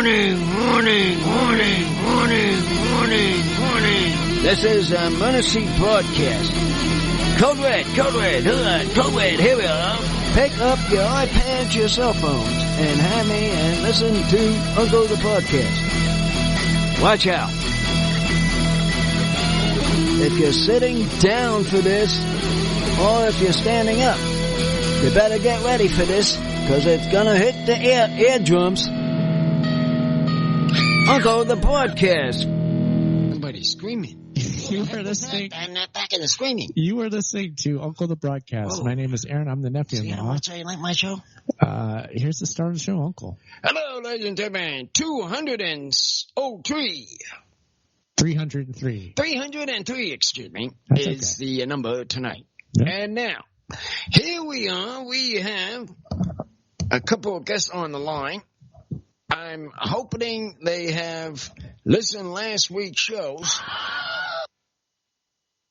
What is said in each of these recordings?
This is a Murder Seat broadcast. Code Red, here we are. Pick up your iPads, your cell phones, and have me and listen to Uncle the Podcast. Watch out. If you're sitting down for this, or if you're standing up, you better get ready for this, because it's gonna hit the eardrums. Uncle the Podcast. Somebody's screaming. You were listening. I'm not back in the screaming. You were listening to Uncle the Broadcast. Oh. My name is Aaron. I'm the nephew-in-law. What's you like my show? Here's the start of the show, Uncle. Hello, ladies and gentlemen. 203. 303. 303, excuse me, That's is the number tonight. Yep. And now, here we are. We have a couple of guests on the line. I'm hoping they have listened last week's shows.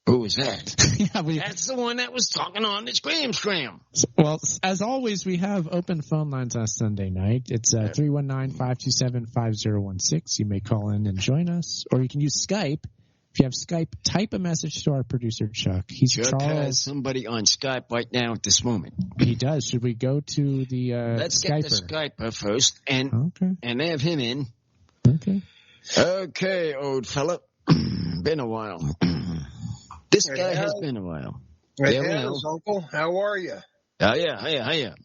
Who was that? Yeah, That's the one that was talking on the Scram. Well, as always, we have open phone lines on Sunday night. It's 319-527-5016. You may call in and join us, or you can use Skype. If you have Skype, type a message to our producer, Chuck. He's Chuck Charles. has somebody on Skype right now at this moment. He does. Should we go to the Let's Skyper? get the Skyper first and have him in. Okay. Okay, old fella. Been a while. This guy has been a while. It has, Uncle. How are you? Hiya.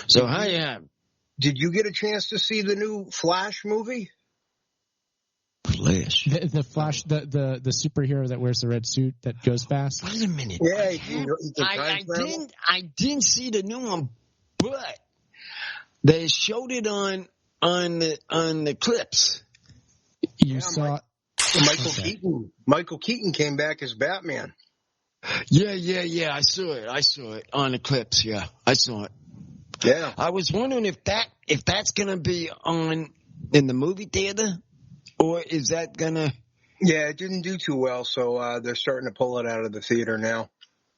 So, hiya. Did you get a chance to see the new Flash movie? Flash? The Flash, the superhero that wears the red suit that goes fast? Wait a minute. Yeah, I didn't see the new one, but they showed it on the clips. You saw... Michael Keaton came back as Batman. Yeah. I saw it on the clips. Yeah, I saw it. Yeah. I was wondering if that's gonna be on in the movie theater, or is that gonna? Yeah, it didn't do too well, so they're starting to pull it out of the theater now.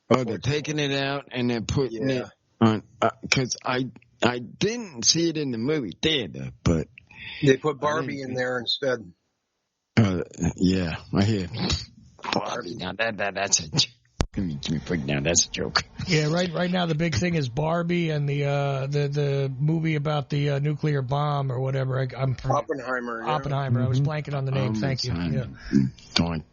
Oh, they're taking it out and they're putting it on. Because I didn't see it in the movie theater, but they put Barbie in there instead. Yeah, I hear. Barbie. Now that's a. Give me a break now. That's a joke. Yeah, right now the big thing is Barbie and the movie about the nuclear bomb or whatever. Oppenheimer. Yeah. Oppenheimer. I was blanking on the name. Thank you. Yeah. Darn.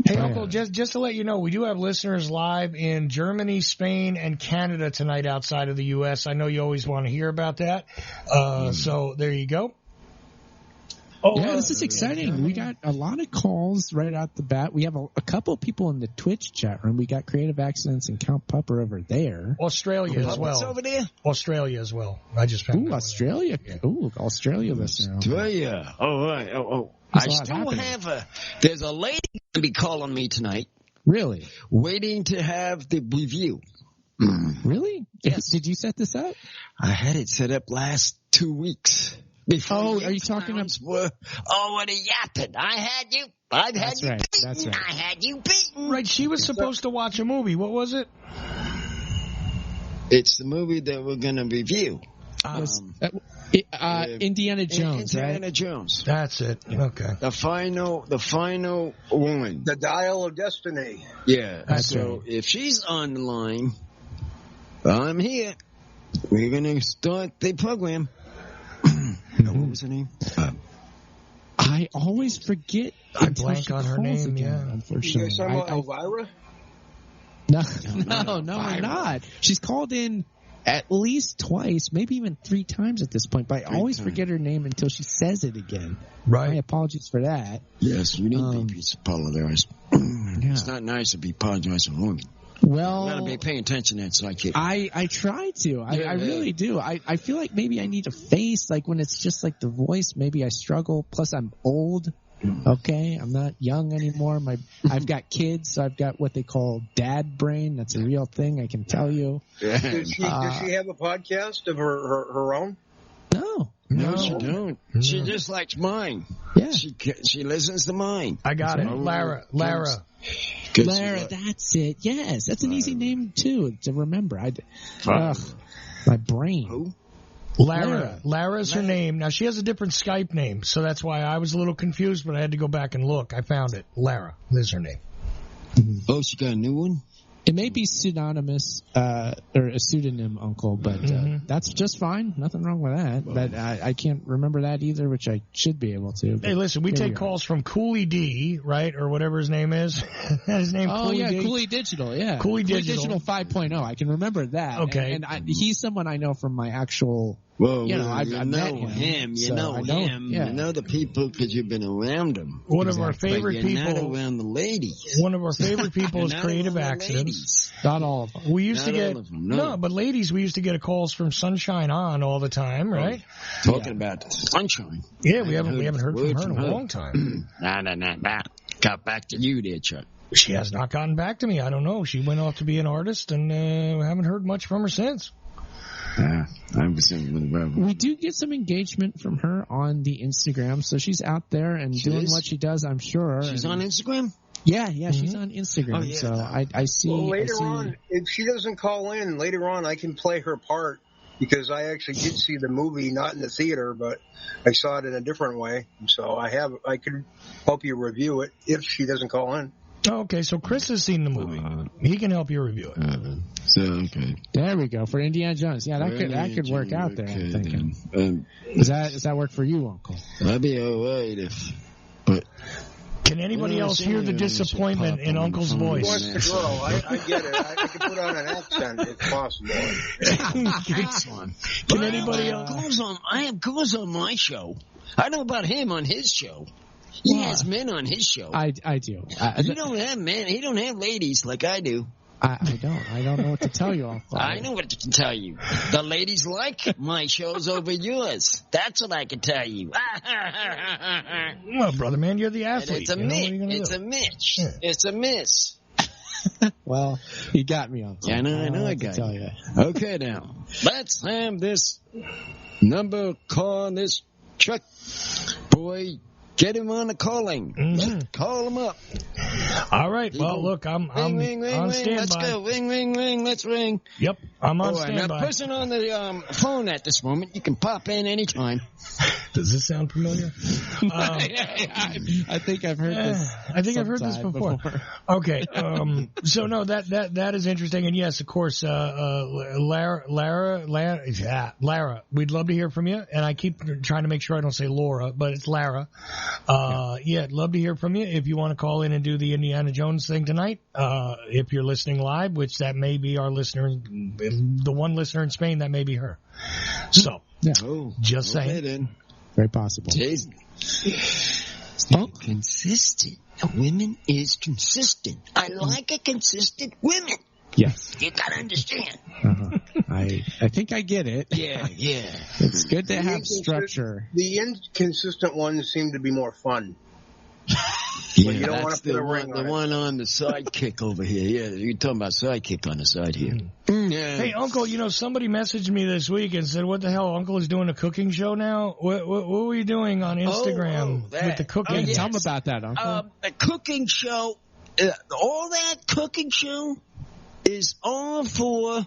Hey, Uncle, just to let you know, we do have listeners live in Germany, Spain, and Canada tonight outside of the U.S. I know you always want to hear about that. So there you go. Yeah, this is exciting. We got a lot of calls right out the bat. We have a couple of people in the Twitch chat room. We got Creative Accidents and Count Pupper over there. Australia as well. What's over there? Australia as well. I just found Australia. Yeah. Ooh, Australia listener. Australia. Oh, right. Oh. I still have there's a lady going to be calling me tonight. Really? Waiting to have the review. Really? Yes. Did you set this up? I had it set up last 2 weeks. Are you talking about? What a yapping! I've had you beaten. That's right. I had you beaten. Right, she was supposed to watch a movie. What was it? It's the movie that we're going to review. Indiana Jones. Indiana Jones. That's it. Okay. The final one. The Dial of Destiny. Yeah. That's so right. if she's on the line, I'm here. We're going to start the program. What was her name? I always forget. I blank on her name. Again, Yeah, unfortunately. You guys talking about Elvira? No, we're not. She's called in at least twice, maybe even 3 times at this point. But I always forget her name until she says it again. Right. My apologies for that. Yes, we need to be apologized. It's not nice to be apologizing for women. Well, you gotta be paying attention to that psychic. I try to. I really do. I feel like maybe I need a face. Like when it's just like the voice, maybe I struggle. Plus, I'm old. Okay, I'm not young anymore. I've got kids, so I've got what they call dad brain. That's a real thing, I can tell you. Does she have a podcast of her own? No, she don't. No. She just likes mine. Yeah, she listens to mine. I got it. Lara. Lara, that's it. Yes, that's an easy name too to remember. My brain. Who? Lara's her name. Now, she has a different Skype name, so that's why I was a little confused, but I had to go back and look. I found it. Lara is her name. Oh, she got a new one? It may be pseudonymous, or a pseudonym, Uncle, but that's just fine. Nothing wrong with that. But I can't remember that either, which I should be able to. Hey, listen, we take calls from Cooley D, right, or whatever his name is. His name. Oh, Cooley yeah, D? Cooley Digital, yeah. Cooley Digital 5.0. I can remember that. Okay. And he's someone I know from my actual... Well, I've met him. You know him. Yeah. You know the people because you've been around them. One of our favorite but you're people. Not around the ladies. One of our favorite people is Creative Accidents. Not all of them. We used to Not get all of them, no. but ladies, we used to get calls from Sunshine On all the time, right? Talking about the sunshine. Yeah, we haven't heard from her in a long time. Nah. Got back to you there, Chuck. She has not gotten back to me. I don't know. She went off to be an artist, and we haven't heard much from her since. I was thinking We do get some engagement from her on the Instagram, so she's out there and doing what she does, I'm sure. She's on Instagram? Yeah, she's on Instagram. Oh, yeah. So I see. Well, later on, if she doesn't call in, later on I can play her part because I actually did see the movie, not in the theater, but I saw it in a different way. So I could help you review it if she doesn't call in. Oh, okay, so Chris has seen the movie. He can help you review it. Okay. There we go for Indiana Jones. Yeah, that could work out there. I'm thinking. Does that work for you, Uncle? That'd be alright but. Can anybody else hear the disappointment in Uncle's voice? What's the girl? I get it. I can put on an accent if possible. Can anybody else? I have girls on my show. I know about him on his show. He has men on his show. I do. You don't have men. He don't have ladies like I do. I don't. I don't know what to tell you, Uncle. I know what to tell you. The ladies like my shows over yours. That's what I can tell you. Well, brother man, you're the athlete. It's a Mitch. Yeah. It's a miss. Well, you got me, Uncle. Yeah, I know I got you. Okay, now. Let's have this number call this truck. Boy, get him on the calling. Mm-hmm. Call him up. All right. Well, look, I'm ring, on standby. Let's go. Ring. Let's ring. Yep, I'm on standby. standby. Now, person on the phone at this moment, you can pop in anytime. Does this sound familiar? I think I've heard this. I think I've heard this before. Okay. So no, that is interesting, and yes, of course, Lara. We'd love to hear from you, and I keep trying to make sure I don't say Laura, but it's Lara. I'd love to hear from you if you want to call in and do the Indiana Jones thing tonight. If you're listening live, which that may be our listener, the one listener in Spain, that may be her. So, just saying. Then. Very possible. Consistent. A woman is consistent. I like a consistent woman. Yes. You gotta understand. I think I get it. Yeah. It's good to have structure. The inconsistent ones seem to be more fun. Yeah, you don't that's the one on the sidekick over here. Yeah, you're talking about sidekick on the side here. Yeah. Hey, Uncle, somebody messaged me this week and said, what the hell, Uncle is doing a cooking show now? What were you doing on Instagram with the cooking? Tell me about that, Uncle. The cooking show, all that cooking show is all for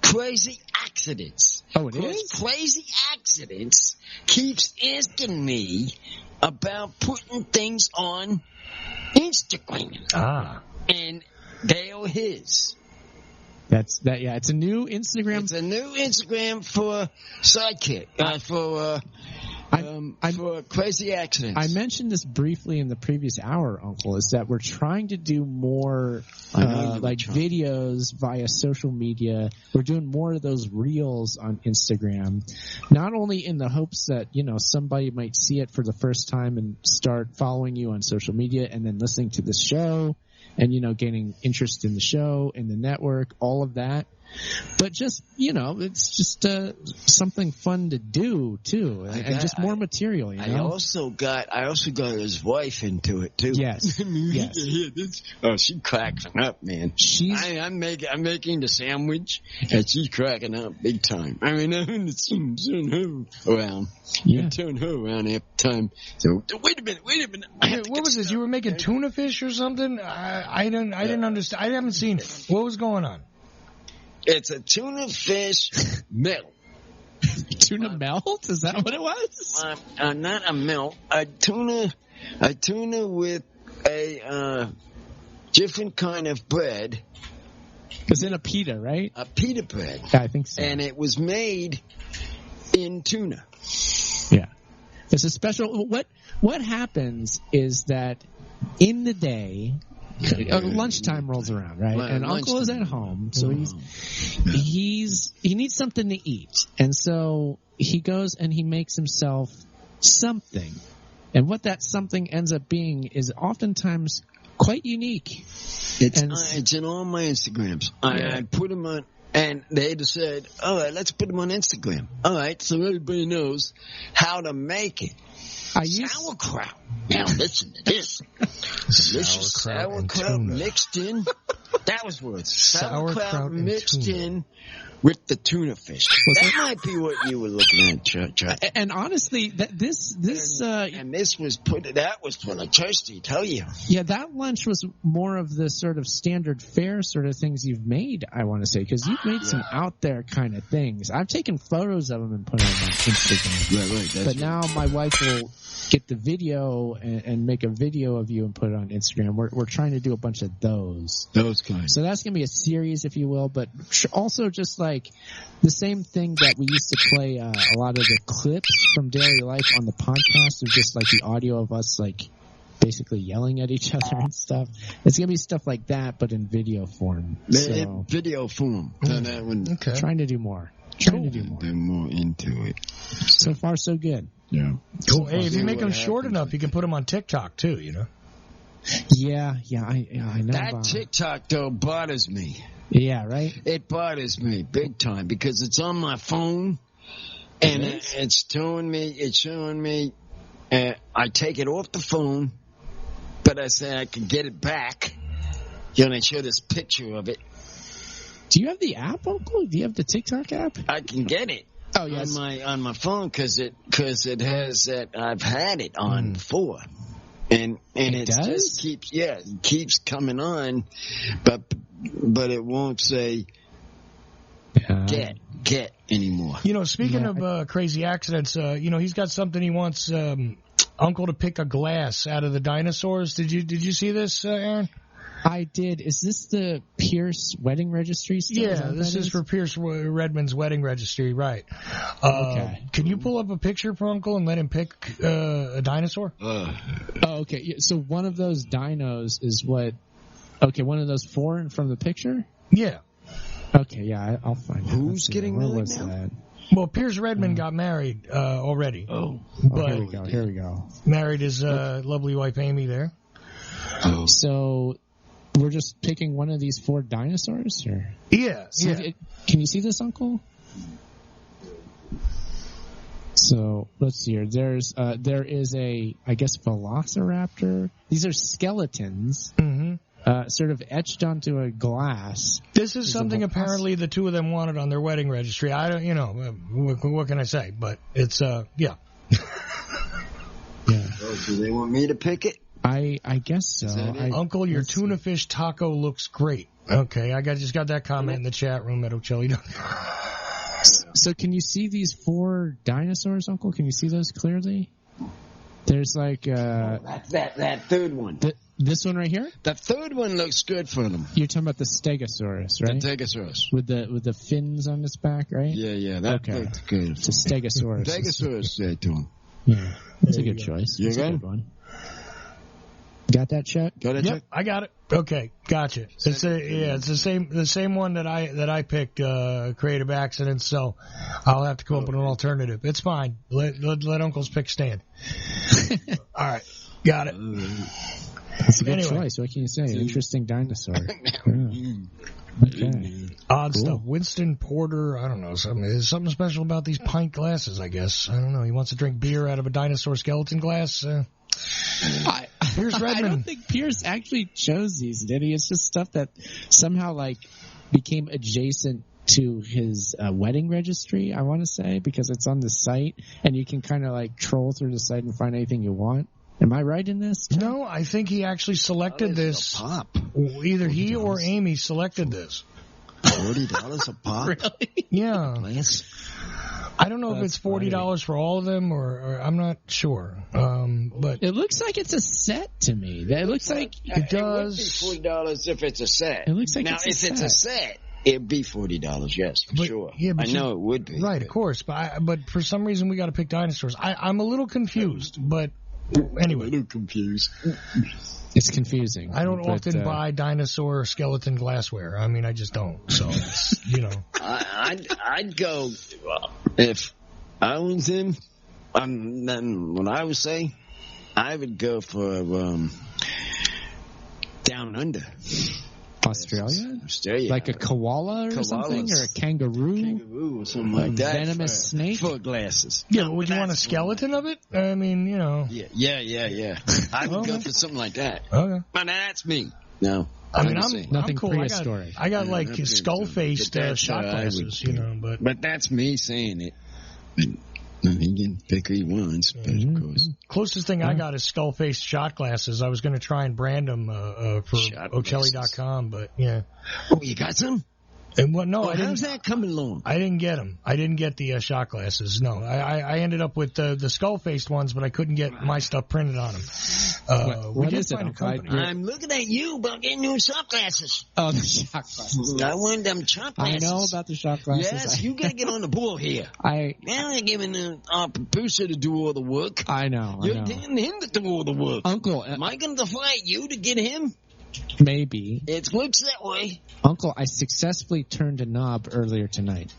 Crazy Accidents. Oh, it is? Crazy Accidents keeps asking me about putting things on Instagram. And they are his. It's a new Instagram. It's a new Instagram for Sidekick. For Crazy Accidents. I mentioned this briefly in the previous hour, Uncle, is that we're trying to do more videos via social media. We're doing more of those reels on Instagram, not only in the hopes that, somebody might see it for the first time and start following you on social media and then listening to the show and, gaining interest in the show, in the network, all of that. But just, it's just something fun to do, too, and just more material, I also got his wife into it, too. Yes. She's cracking up, man. I'm making the sandwich, and she's cracking up big time. I mean, I'm going to turn her around. Yeah. Turn her around after time. So, wait a minute. What was this? You were making tuna fish or something? I didn't understand. I haven't seen it. What was going on? It's a tuna fish meal. Tuna melt? Is that what it was? Not a melt. A tuna with a different kind of bread. It's in a pita, right? A pita bread. Yeah, I think so. And it was made in tuna. Yeah. It's a special... What happens is that in the day... lunchtime rolls around, right? And Uncle is at home, so he needs something to eat. And so he goes and he makes himself something. And what that something ends up being is oftentimes quite unique. It's in all my Instagrams. I put them on, and they just said, all right, let's put them on Instagram. All right, so everybody knows how to make it. Sauerkraut. Now listen to this. Delicious sauerkraut mixed in. That was words. Sauerkraut mixed in with the tuna fish. That might be what you were looking at, Chuck. And honestly, that this was put for the thirsty, tell you. Yeah, that lunch was more of the sort of standard fare sort of things you've made, I want to say, because you've made some out there kind of things. I've taken photos of them and put them on Instagram. Right. But now my wife will get the video and make a video of you and put it on Instagram. We're trying to do a bunch of those. Those kinds. So that's going to be a series, if you will, but also just like the same thing that we used to play a lot of the clips from daily life on the podcast of just like the audio of us like basically yelling at each other and stuff. It's going to be stuff like that, but in video form. Video form. Okay. Trying to do more. They're more into it. So far, so good. Yeah. Cool. Hey, if you make them short enough, you can put them on TikTok too, you know? Yeah, I know. That TikTok, though, bothers me. Yeah, right? It bothers me big time because it's on my phone and it's showing me, I take it off the phone, but I say I can get it back. You know, they show this picture of it. Do you have the app, Uncle? Do you have the TikTok app? I can get it. Oh, yes. On my phone because it has that. I've had it on before, and it just keeps coming on, but it won't say get anymore. You know, speaking of crazy accidents, he's got something he wants Uncle to pick a glass out of the dinosaurs. Did you see this, Aaron? I did. Is this the Pierce wedding registry stuff? Yeah, this is for Pierce Redmond's wedding registry, right. Okay. Can you pull up a picture for Uncle and let him pick a dinosaur? Okay. So one of those dinos is what... Okay, one of those four from the picture? Yeah. Okay, yeah, I'll find it. Who's getting married now? That? Well, Pierce Redmond got married already. But here we go. Married his lovely wife Amy there. So... We're just picking one of these four dinosaurs? Or? Yeah. Can you see this, Uncle? So, let's see here. There is a, I guess, velociraptor. These are skeletons, sort of etched onto a glass. This is something apparently the two of them wanted on their wedding registry. I don't, what can I say? But it's, yeah. Yeah. So they want me to pick it? I guess so. Uncle, your tuna fish taco looks great. Okay, I just got that comment in the chat room at O'Chilly. So can you see these four dinosaurs, Uncle? Can you see those clearly? There's like that third one. This one right here? The third one looks good for them. You're talking about the Stegosaurus, right? The Stegosaurus. With the fins on its back, right? Yeah, that looks good. It's a Stegosaurus. Stegosaurus, yeah, to him. Yeah, that's a good choice. You that's a good one. Got that, Chuck? Yep, I got it. Okay, gotcha. It's the same one that I picked. Creative accidents. So I'll have to come up with an alternative. It's fine. Let Uncle's pick stand. All right, got it. It's a good choice. What can you say? Interesting dinosaur. Okay. Odd stuff. Winston Porter. I don't know. There's something special about these pint glasses. I guess. I don't know. He wants to drink beer out of a dinosaur skeleton glass. Pierce Redmond. I don't think Pierce actually chose these, did he? It's just stuff that somehow like became adjacent to his wedding registry, I want to say, because it's on the site and you can kind of like troll through the site and find anything you want. Am I right in this? No, I think he actually selected this. Either he or Amy selected this. $40 a pop? Really? Yeah. I don't know if it's $40 for all of them, or I'm not sure. But it looks like it's a set to me. It looks like it does. It would be $40 if it's a set. It looks like now, if it's a set, it'd be $40. Yes, for sure. Yeah, I know it would be. Right, of course. But for some reason, we got to pick dinosaurs. I'm a little confused, but anyway, a little confused. It's confusing. I don't often buy dinosaur skeleton glassware. I mean, I just don't. So, you know. I'd go, if I was him, then what I would say, I would go for Down Under. Australia? Australia. Like a koala or something? Or a kangaroo? Kangaroo or something like that. Venomous snake? For glasses. Yeah, would you want a skeleton of it? I mean, you know. Yeah. I would go for something like that. Okay. But that's me. No. I mean, I'm cool. Prehistoric. I got like skull-faced shot glasses, you know. But that's me saying it. He can pick who he wants, but of course. Closest thing I got is skull-faced shot glasses. I was going to try and brand them for Ocelli.com, but yeah. Oh, you got some? And what? No, I didn't. How's that coming along? I didn't get them. I didn't get the shot glasses. No, I ended up with the skull-faced ones, but I couldn't get my stuff printed on them. What is it? I'm looking at you about getting new shot glasses. Oh, the shot glasses. I want them shot glasses. I know about the shot glasses. Yes, you got to get on the ball here. Now they're giving our producer to do all the work. I know. You're getting him to do all the work. Uncle, am I going to fight you to get him? Maybe. It looks that way. Uncle, I successfully turned a knob earlier tonight.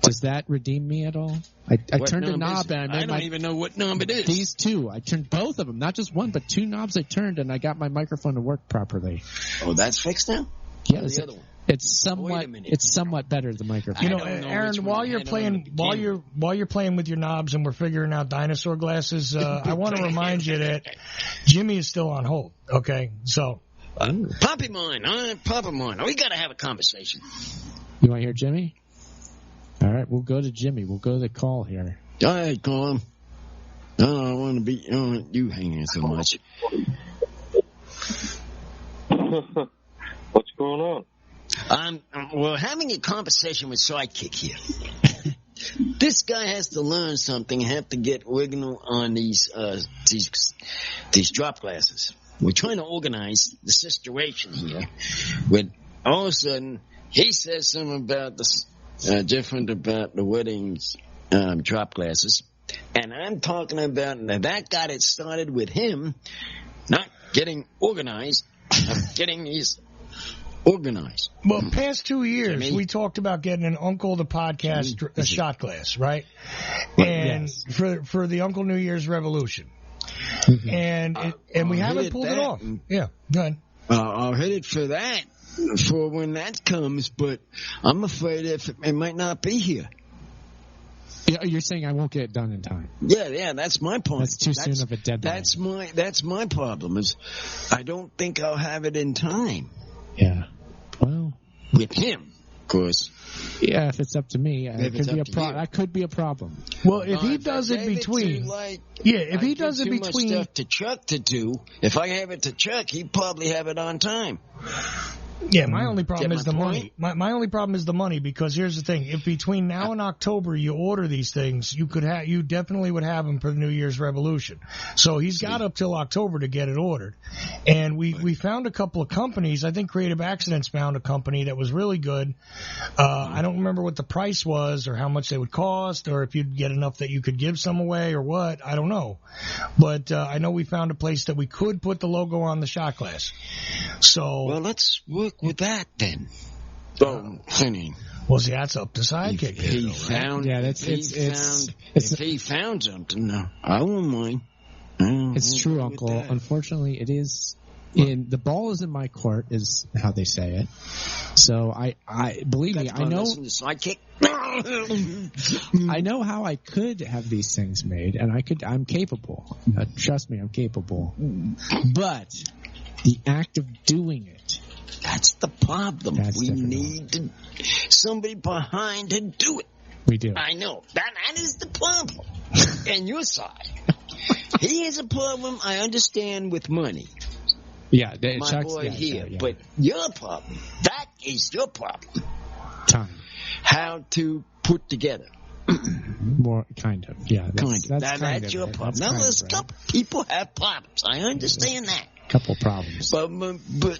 Does that redeem me at all? I turned a knob and I don't even know what knob it is. These two. I turned both of them. Not just one, but two knobs I turned, and I got my microphone to work properly. Oh, that's fixed now? Yeah. It's somewhat better, the microphone. You know, Aaron, while you're playing with your knobs and we're figuring out dinosaur glasses, I want to remind you that Jimmy is still on hold. Okay, so pop him on. We got to have a conversation. You want to hear Jimmy? All right, we'll go to Jimmy. We'll go to the call here. All right, call him. I don't want to be you hanging so much. What's going on? We're having a conversation with Sidekick here. This guy has to learn something, have to get original on these drop glasses. We're trying to organize the situation here. When all of a sudden he says something about different about the weddings drop glasses, and I'm talking about that got it started with him not getting organized, getting these organized. Well, past 2 years, Jimmy, we talked about getting an Uncle the Podcast a shot glass, right? And for the Uncle New Year's Revolution. And we haven't pulled it off. Yeah, go ahead. I'll hit it for that, for when that comes, but I'm afraid it might not be here. You're saying I won't get it done in time. Yeah, that's my point. That's too soon of a deadline. That's my problem, is I don't think I'll have it in time. Yeah. Well, with him, of course. Yeah, if it's up to me, that could be a problem. Well, if he does it between, if he does it between stuff to Chuck to do, if I have it to Chuck, he'd probably have it on time. Yeah, my only problem is the money. My only problem is the money, because here's the thing: if between now and October you order these things, you definitely would have them for the New Year's Revolution. So he's got up till October to get it ordered, and we found a couple of companies. I think Creative Accidents found a company that was really good. I don't remember what the price was or how much they would cost, or if you'd get enough that you could give some away or what. I don't know, but I know we found a place that we could put the logo on the shot glass. So let's work with that then. Well, see, that's up to Sidekick. If he found something, no, I won't mind. It's true, Uncle. Unfortunately, it is. The ball is in my court, is how they say it. So I believe me, I know. Sidekick. I know how I could have these things made, and I'm capable. Trust me, I'm capable. But the act of doing it. That's the problem. We need somebody behind to do it. We do. I know. That is the problem. And your side. He has a problem, I understand, with money. Yeah, my boy here. Yeah. But your problem, that is your problem. Time. How to put together. More, kind of, yeah. That's your problem. Now, there's a couple people have problems. I understand that. Couple problems. But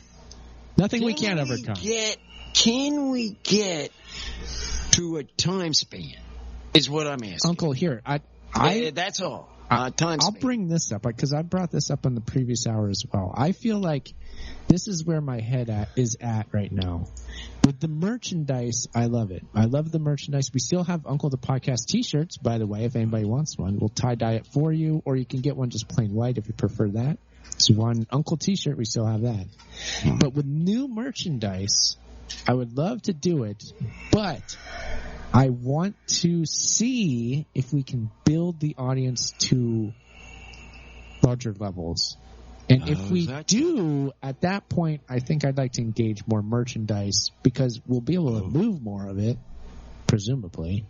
nothing we can't overcome. Can we get to a time span? Is what I'm asking. Uncle, here, that's all. I'll bring this up because I brought this up on the previous hour as well. I feel like this is where my head is at right now. With the merchandise, I love it. I love the merchandise. We still have Uncle the Podcast t-shirts, by the way, if anybody wants one. We'll tie-dye it for you, or you can get one just plain white if you prefer that. It's one Uncle t-shirt. We still have that. But with new merchandise, I would love to do it, but I want to see if we can build the audience to larger levels. And if we do, at that point, I think I'd like to engage more merchandise because we'll be able to move more of it, presumably.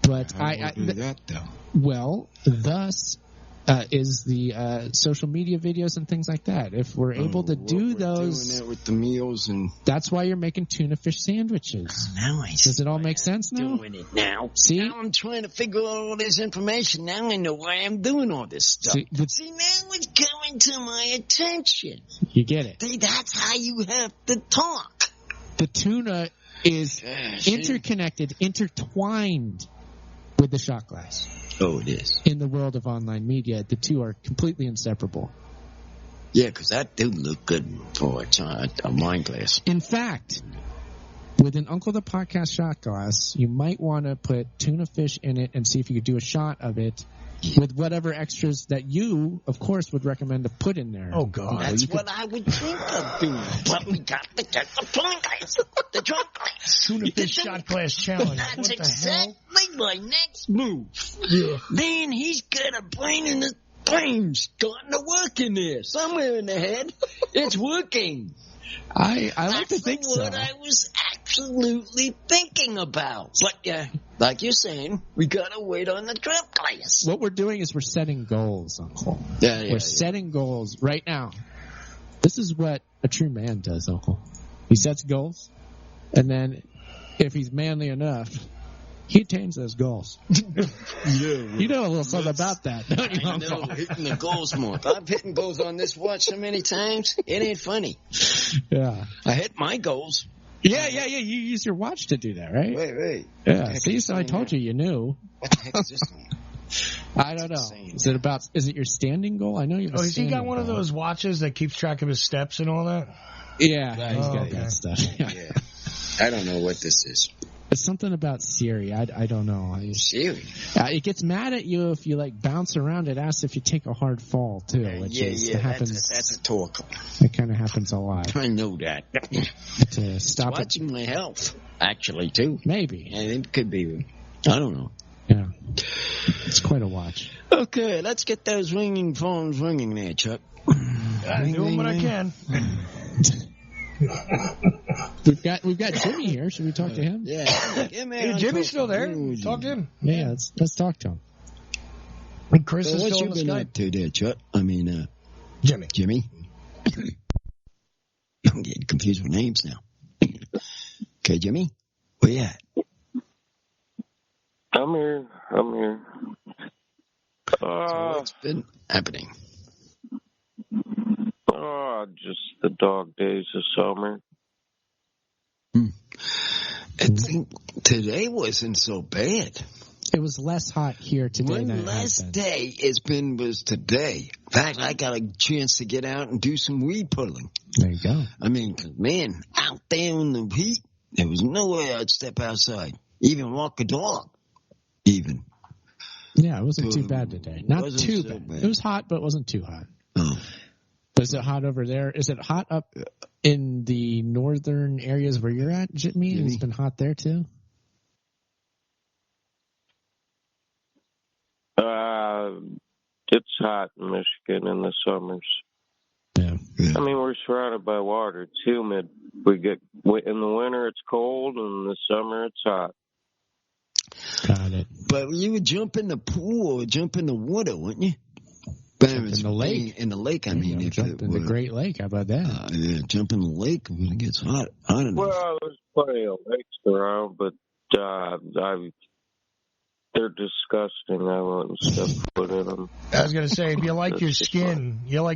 But I do that, though. Well, thus is the social media videos and things like that. If we're able to do those, doing that with the meals and that's why you're making tuna fish sandwiches. Now I see. Does it all make sense now? Doing it now. See, now I'm trying to figure out all this information. Now I know why I'm doing all this stuff. See, now it's coming to my attention. You get it. See, that's how you have to talk. The tuna is interconnected, intertwined with the shot glass. Oh, it is. In the world of online media, the two are completely inseparable. Yeah, because that do look good for a wine glass. In fact, with an Uncle the Podcast shot glass, you might want to put tuna fish in it and see if you could do a shot of it with whatever extras that you, of course, would recommend to put in there. Oh, God. That's what I would think of doing. But we got to get the wine glass, the drunk glass. Tuna fish shot glass challenge. That's exactly my next move. Yeah. Man, he's got a brain in his brain's starting to work in there. Somewhere in the head, it's working. I like to think so. That's what I was absolutely thinking about. But like you're saying, we gotta wait on the drip glass. What we're doing is we're setting goals, Uncle. We're setting goals right now. This is what a true man does, Uncle. He sets goals, and then if he's manly enough, he attains those goals. You know a little something about that, don't you, Uncle? I know, hitting the goals more. I've hit goals on this watch so many times, it ain't funny. Yeah. I hit my goals. Yeah. You use your watch to do that, right? Wait. Yeah. See, so I told you knew. What the heck is this one? I don't know. Is it your standing goal? I know you have has he got one of those watches that keeps track of his steps and all that? Yeah, he's got that stuff. Yeah. I don't know what this is. It's something about Siri. I don't know. Siri? It gets mad at you if you bounce around. It asks if you take a hard fall too, which happens. That's a talk. It kind of happens a lot. I know that. To stop it's watching my health, actually, too. Maybe. And it could be. I don't know. Yeah. It's quite a watch. Okay, let's get those ringing phones ringing there, Chuck. I'm doing what I can. We've got Jimmy here. Should we talk to him? Yeah. Hey, Jimmy's still there. Talk to him. Yeah, let's talk to him. And Chris is what still you on the been Skype. up to there, Chuck? I mean, Jimmy. I'm getting confused with names now. Okay, Jimmy, where you at? I'm here. So what's been happening? Just the dog days of summer. I think today wasn't so bad. It was less hot here today than it has been. Day was today. In fact, I got a chance to get out and do some weed pulling. There you go. I mean, man, out there in the heat, there was no way I'd step outside, even walk a dog, even. Yeah, it wasn't too bad today. Not too bad. It was hot, but it wasn't too hot. Oh. Is it hot over there? Is it hot up in the northern areas where you're at, Jimmy? It's been hot there too? It's hot in Michigan in the summers. Yeah. I mean, we're surrounded by water. It's humid. We get in the winter it's cold, and in the summer it's hot. Got it. But you would jump in the pool or jump in the water, wouldn't you? Jump in the lake. In the lake, I mean. Jump in the Great Lake. How about that? Yeah, jump in the lake when it gets hot enough. Well, there's plenty of lakes around, but they're disgusting. I wouldn't step foot in them. I was gonna say, if you like your skin, you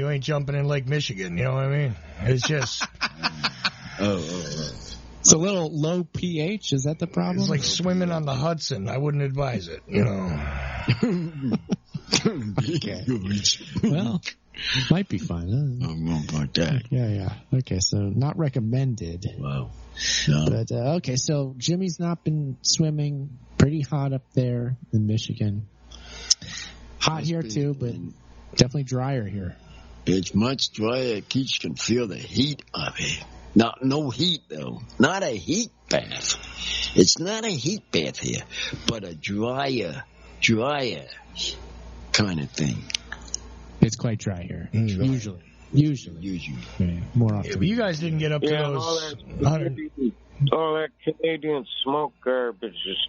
ain't jumping in Lake Michigan. You know what I mean? It's just. It's a little low pH. Is that the problem? It's like swimming on the Hudson. I wouldn't advise it. You know. Okay. Well, might be fun. Huh? I won't like that. Yeah. Okay, so not recommended. Wow. No. But okay, so Jimmy's not been swimming. Pretty hot up there in Michigan. Hot here too, but definitely drier here. It's much drier. Kids can feel the heat of it. No heat though. Not a heat bath. It's not a heat bath here, but a drier kind of thing. It's quite dry here. Usually. Yeah, more often. If you guys didn't get up to those. All that Canadian smoke garbage just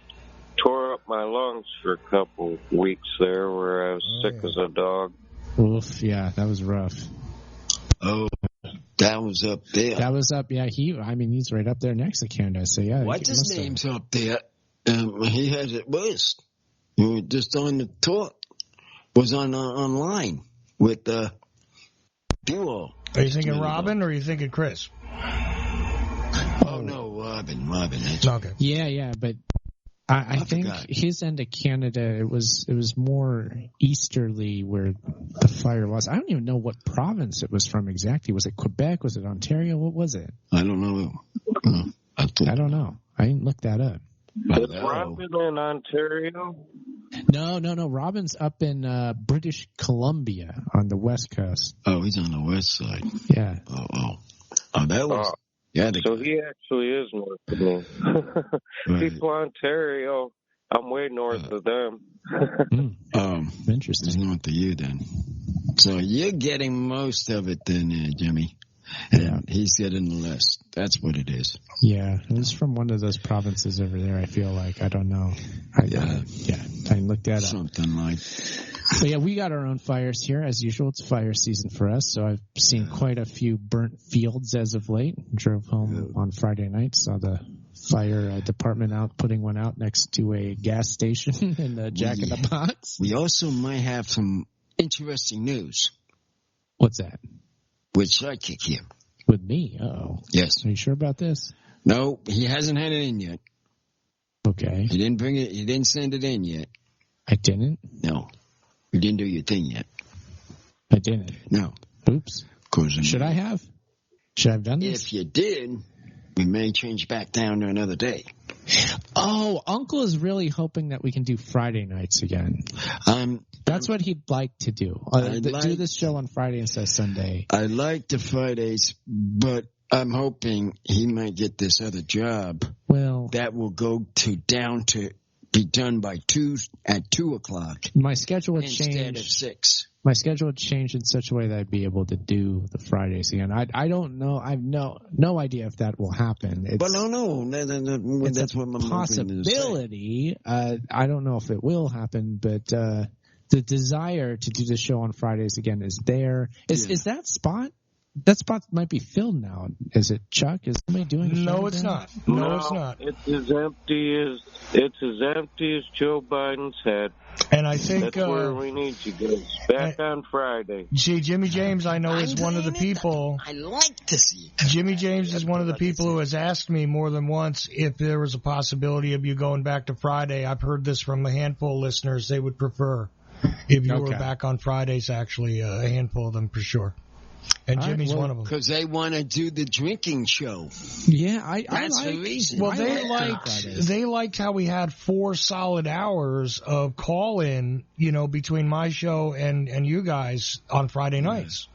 tore up my lungs for a couple weeks there where I was sick as a dog. Oof, yeah, that was rough. Oh, that was up there. That was up, yeah. He's right up there next to Canada, so yeah. What's his name's up there? He has it worse. We were just on the talk. Was online with Duo. Are you thinking Robin or are you thinking Chris? Oh no, Robin. Okay. Yeah, but I think his end of Canada, it was more easterly where the fire was. I don't even know what province it was from exactly. Was it Quebec? Was it Ontario? What was it? I don't know. I don't know. I didn't look that up. Is Robin in Ontario? No. Robin's up in British Columbia on the west coast. Oh, he's on the west side. Yeah. Oh, that was. So he actually is north of me. Right. People Ontario, I'm way north of them. Interesting. He's north of you then. So you're getting most of it then, Jimmy. And he's getting the less. That's what it is. Yeah, it was from one of those provinces over there, I feel like. I don't know. I didn't look that up. Something like. But yeah, we got our own fires here. As usual, it's fire season for us, so I've seen quite a few burnt fields as of late. Drove home on Friday night, saw the fire department out putting one out next to a gas station in the Jack in the Box. We also might have some interesting news. What's that? With Sidekick here. With me? Uh-oh. Yes. Are you sure about this? No, he hasn't had it in yet. Okay. He didn't bring it. He didn't send it in yet. I didn't? No. You didn't do your thing yet. I didn't. No. Oops. Should I have? Should I have done this? If you did, we may change back down to another day. Oh, Uncle is really hoping that we can do Friday nights again. That's what he'd like to do. Do this show on Friday instead of Sunday. I like the Fridays, but I'm hoping he might get this other job. Well, that will go down to be done by 2 o'clock. My schedule would change instead of 6. My schedule would change in such a way that I'd be able to do the Fridays again. I don't know. I have no idea if that will happen. But no. That's what my possibility. I don't know if it will happen, but the desire to do the show on Fridays again is there. Is that spot? That spot might be filled now. Is it, Chuck? Is somebody doing a show? No, it's not. No, it's not. It's as empty as Joe Biden's head. And I think that's where we need you guys back on Friday. See, Jimmy James, I know, is one of the people. I like to see it. Jimmy James is one of the people who has asked me more than once if there was a possibility of you going back to Friday. I've heard this from a handful of listeners. They would prefer if you were back on Fridays. Actually, a handful of them for sure. And Jimmy's one of them. Because they want to do the drinking show. Yeah, that's the reason. Well, they liked how we had 4 solid hours of call-in, between my show and you guys on Friday nights.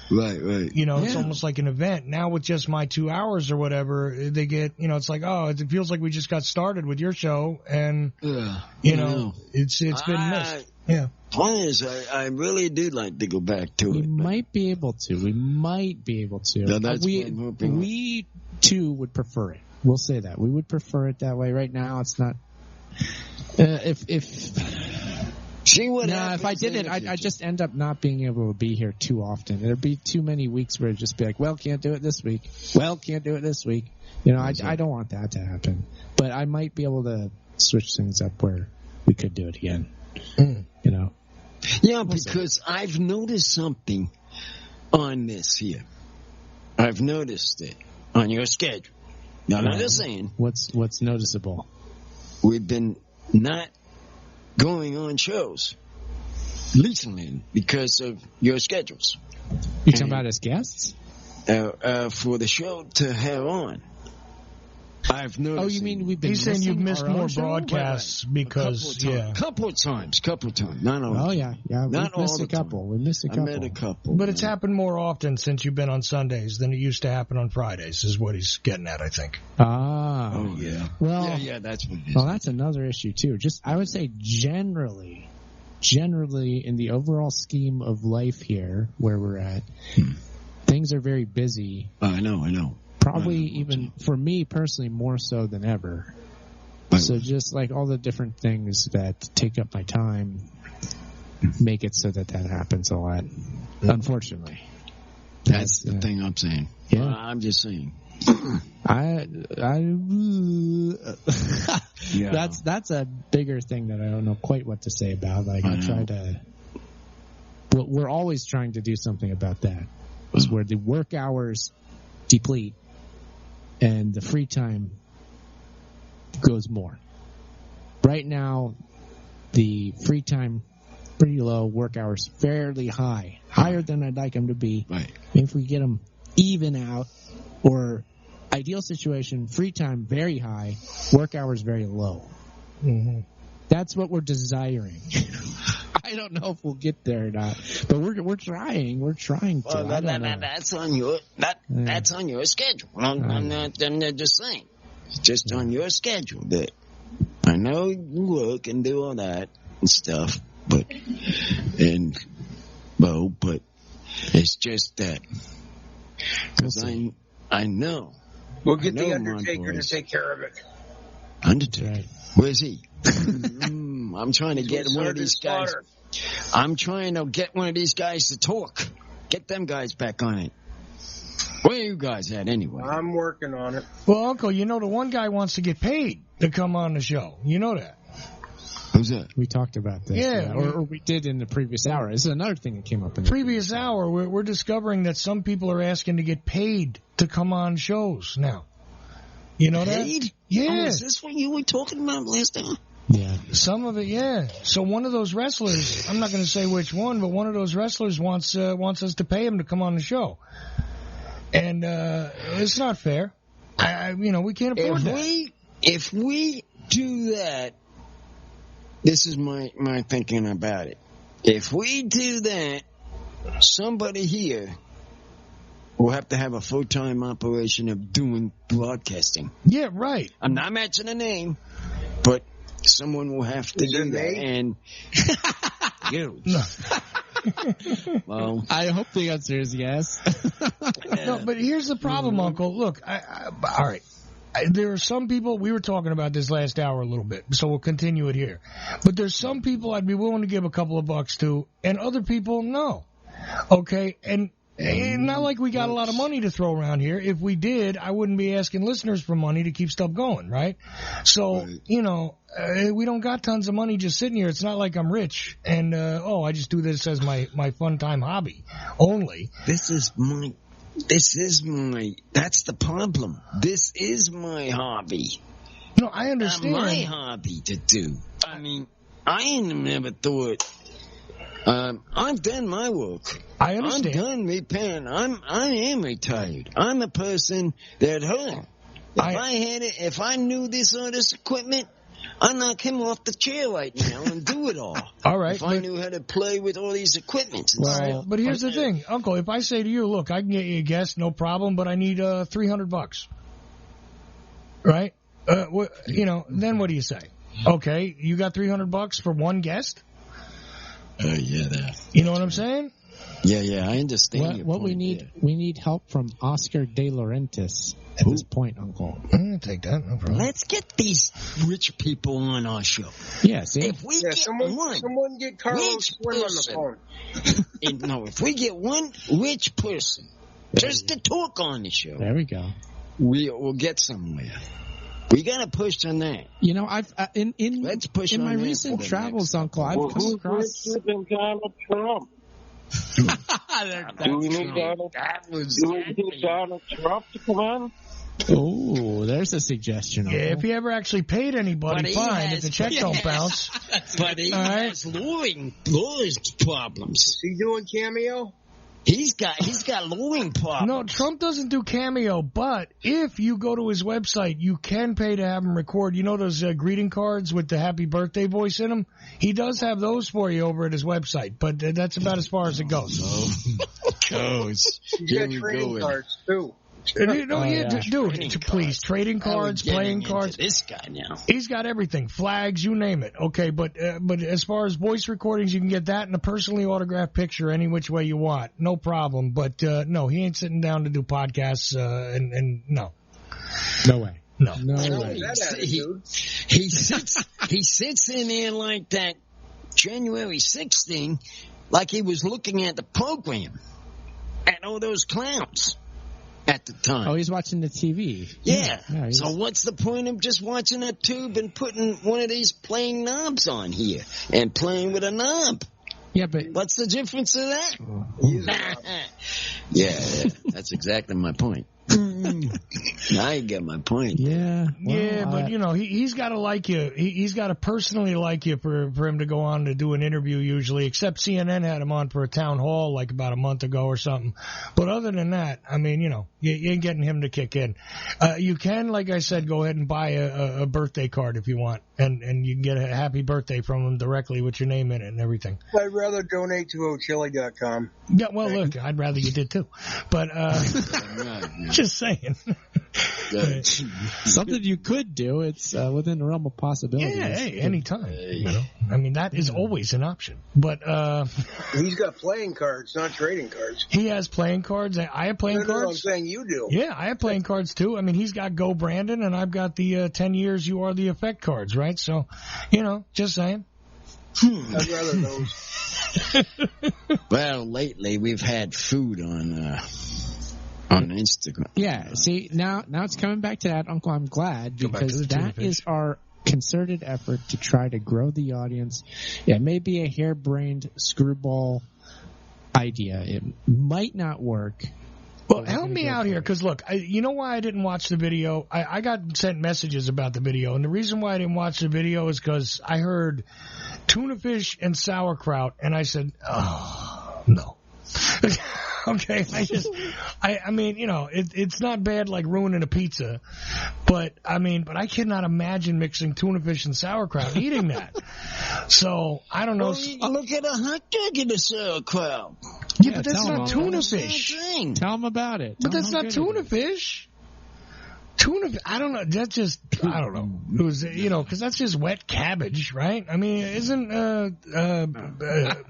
Right. It's almost like an event. Now with just my 2 hours or whatever, they get, it's like, it feels like we just got started with your show, and it's been missed. Yeah. Point is, I really do like to go back to it. We might be able to. Yeah, that's what I'm hoping. We too would prefer it. We'll say that. We would prefer it that way. Right now, it's not. If I did it, I'd just end up not being able to be here too often. There'd be too many weeks where it'd just be like, well, can't do it this week. Well, can't do it this week. I don't want that to happen. But I might be able to switch things up where we could do it again. You know? Yeah, because I've noticed something on this here. I've noticed it on your schedule. Now, I'm just saying. What's noticeable? We've been not going on shows recently because of your schedules. You talking about as guests? For the show to have on. I've noticed. Oh, you mean we've been? He's saying you've missed more broadcasts because couple of times, not all. Oh yeah, not we missed a couple. We missed a couple. I met a couple, but it's happened more often since you've been on Sundays than it used to happen on Fridays. Is what he's getting at, I think. Oh yeah. Well, yeah, that's what it is. Well, that's another issue too. Just I would say generally in the overall scheme of life here, where we're at, things are very busy. I know. Probably even for me personally more so than ever. So just like all the different things that take up my time make it so that happens a lot. Unfortunately. That's the thing I'm saying. Yeah. I'm just saying. That's a bigger thing that I don't know quite what to say about. Like we're always trying to do something about that. Is where the work hours deplete and the free time goes more. Right now, the free time pretty low, work hours fairly high, higher than I'd like them to be. Right. If we get them even out, or ideal situation, free time very high, work hours very low. Mm-hmm. That's what we're desiring. I don't know if we'll get there or not, but we're trying. We're trying to. Well, that's on your that's on your schedule. I'm not just saying. It's just on your schedule. That I know you work and do all that and stuff, but it's just that because I know. We'll get the Undertaker to take care of it. Undertaker, right. Where's he? I'm trying to get one of these guys. I'm trying to get one of these guys to talk. Get them guys back on it. Where are you guys at anyway? I'm working on it. Well, Uncle, the one guy wants to get paid to come on the show. You know that. Who's that? We talked about this. Yeah. Or we did in the previous hour. This is another thing that came up in the previous hour. We're discovering that some people are asking to get paid to come on shows now. You know paid? That? Yeah. Oh, is this what you were talking about last time? Yeah. Some of it, yeah. So one of those wrestlers, I'm not going to say which one, but one of those wrestlers wants us to pay him to come on the show. And it's not fair. We can't afford that. If we do that, this is my thinking about it. If we do that, somebody here will have to have a full-time operation of doing broadcasting. Yeah, right. I'm not mentioning a name, but someone will have to do that. And you. Well, I hope the answer is yes. No, but here's the problem, Uncle. Look, all right. There are some people, we were talking about this last hour a little bit, so we'll continue it here. But there's some people I'd be willing to give a couple of bucks to, and other people, no. Okay? And not like we got a lot of money to throw around here. If we did, I wouldn't be asking listeners for money to keep stuff going, right? So, we don't got tons of money just sitting here. It's not like I'm rich and, I just do this as my fun time hobby only. That's the problem. This is my hobby. No, I understand. My hobby to do. I mean, I ain't never thought. I've done my work. I understand. I'm done repairing. I am retired. I'm a person that if I knew this equipment, I'd knock him off the chair right now and do it all. All right. If I knew how to play with all these equipment. Well, but here's the thing, Uncle. If I say to you, look, I can get you a guest, no problem, but I need $300. Right? Then what do you say? Okay, you got $300 for one guest? Yeah. You know what I'm saying? Yeah, I understand. What we need help from Oscar De Laurentiis at this point, Uncle. I'm gonna take that. No problem. Let's get these rich people on our show. Yeah, see? If we get someone get Carlos Slim on the phone. No, if we get one rich person just to talk on the show, there we go. We'll get somewhere. We got to push on that. You know, I've Let's push in on my that recent for the travels, Uncle, I've Well, come who's across. richer than Donald Trump? Do we need Donald Trump to come on? Oh, there's a suggestion. Yeah, if he ever actually paid anybody, fine. If the check don't bounce. But he has luring problems. Is he doing Cameo? He's got luring problems. No, Trump doesn't do Cameo, but if you go to his website, you can pay to have him record. You know those greeting cards with the happy birthday voice in them? He does have those for you over at his website, but that's about as far as it goes. Goes. He's got trading cards, too. Dude, please, trading cards, playing cards. This guy now. He's got everything, flags, you name it. Okay, but as far as voice recordings, you can get that and a personally autographed picture any which way you want, no problem. But no, he ain't sitting down to do podcasts, and no, No way. no. way. He sits in there like that January 6th thing, like he was looking at the program and all those clowns. At the time. Oh, he's watching the TV. Yeah. He's... So what's the point of just watching a tube and putting one of these playing knobs on here and playing with a knob? Yeah, but what's the difference of that? Yeah, that's exactly my point. Now you get my point. Yeah. Well, but you know, he's got to like you. He's got to personally like you for him to go on to do an interview usually, except CNN had him on for a town hall like about a month ago or something. But other than that, I mean, you know, you ain't getting him to kick in. You can, like I said, go ahead and buy a birthday card if you want, and you can get a happy birthday from him directly with your name in it and everything. I'd rather donate to Ochili.com. Yeah, well, look, I'd rather you did too. But just saying. Something you could do. It's within the realm of possibilities. Yeah, hey, anytime. You know? I mean, that is always an option. But he's got playing cards, not trading cards. He has playing cards. I have playing cards. I'm saying you do. Yeah, I have playing cards too. I mean, he's got Go Brandon, and I've got the 10 years you are the effect cards, right? So, you know, just saying. I'd rather those. Well, lately we've had food on Instagram. Yeah, see, now it's coming back to that, Uncle. I'm glad, because that is our concerted effort to try to grow the audience. Yeah, it may be a harebrained screwball idea. It might not work. Well, help me out here, because look, you know why I didn't watch the video? I got sent messages about the video, and the reason why I didn't watch the video is because I heard tuna fish and sauerkraut, and I said, oh, no. Okay, I mean, you know, it's not bad like ruining a pizza, but I cannot imagine mixing tuna fish and sauerkraut and eating that. So, I don't know. Well, look at a hot dog in the sauerkraut. Yeah, but that's not tuna fish. Tell them about it. But that's not tuna fish. I don't know. That's just, I don't know. It was, you know, because that's just wet cabbage, right? I mean, isn't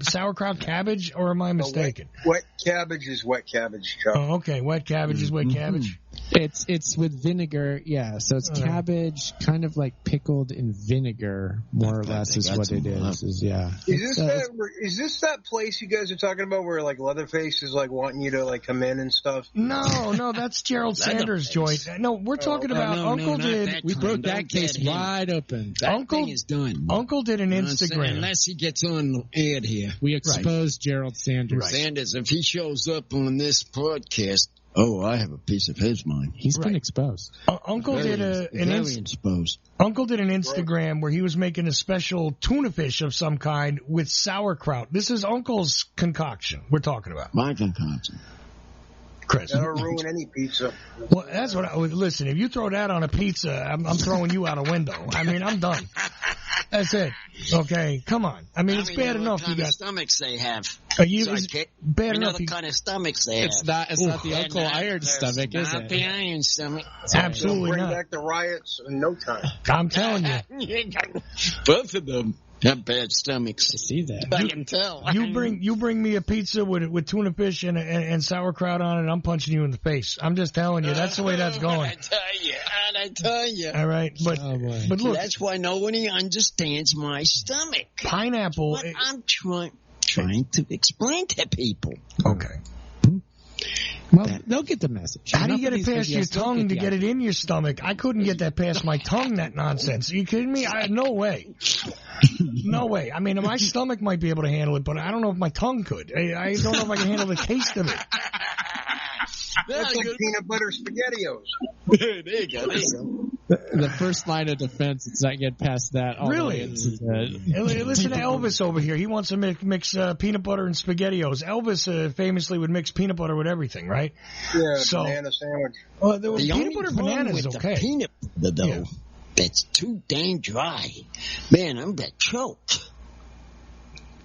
sauerkraut cabbage, or am I mistaken? Wet cabbage is wet cabbage, Chuck. Oh, okay. Wet cabbage is wet cabbage. It's with vinegar, yeah. So it's cabbage, kind of like pickled in vinegar, more or less, is what it is. Is this that place you guys are talking about where like Leatherface is like wanting you to like come in and stuff? No, that's Gerald Sanders' joint. No, we're talking about Uncle did. We broke that case wide open. Uncle is done. Uncle did an Instagram. Unless he gets on air here, we exposed Gerald Sanders. Right. Sanders, if he shows up on this podcast. Oh, I have a piece of his mind. He's been exposed. Uncle did an exposed. Uncle did an Instagram where he was making a special tuna fish of some kind with sauerkraut. This is Uncle's concoction we're talking about. My concoction. Chris. That'll ruin any pizza. Well, that's what listen, if you throw that on a pizza, I'm throwing you out a window. I mean, I'm done. That's it. Okay, come on. I mean, it's bad enough you got stomachs they have. Bad enough. The kind of stomachs they have. It's not the Uncle Iron stomach, is it? Not the Iron stomach. Absolutely bring not. Back the riots in no time. I'm telling you. Both of them have bad stomachs. I see that. I can tell. You bring me a pizza with tuna fish and sauerkraut on it, I'm punching you in the face. I'm just telling you, that's the way that's going. I tell you. All right, but look, that's why nobody understands my stomach. Pineapple. What I'm trying to explain to people. Okay. Well, they'll get the message. How do you get it past your tongue to get it in your stomach? I couldn't get that past my tongue, that nonsense. Are you kidding me? No way. No way. I mean, my stomach might be able to handle it, but I don't know if my tongue could. I don't know if I can handle the taste of it. That's like peanut butter SpaghettiOs. There you go. The first line of defense is not get past that. Really? Listen to Elvis over here. He wants to mix peanut butter and SpaghettiOs. Elvis famously would mix peanut butter with everything, right? Yeah, banana sandwich. Well, there was peanut butter bananas, okay. The peanut butter, though, that's too dang dry. Man, I'm that choked.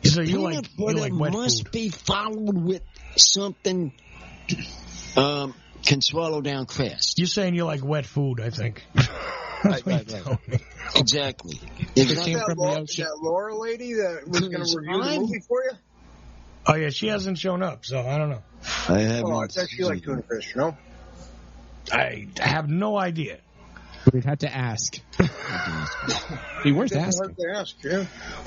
So you like wet must food. Be followed with something can swallow down fast. You're saying you like wet food, I think. Exactly. Is that Laura lady that was going to review the movie for you? Oh, yeah, she hasn't shown up, so I don't know. I thought she liked tuna fish, no? I have no idea. We'd have to ask. Be worth asking.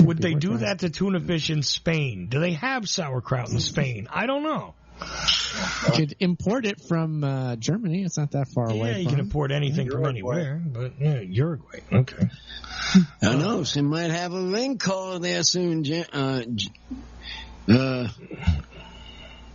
Would they do that to tuna fish in Spain? Do they have sauerkraut in Spain? I don't know. You could import it from Germany. It's not that far away. Yeah, you can import anything from anywhere. But yeah, Uruguay. Okay. I know. She might have a ring call there soon.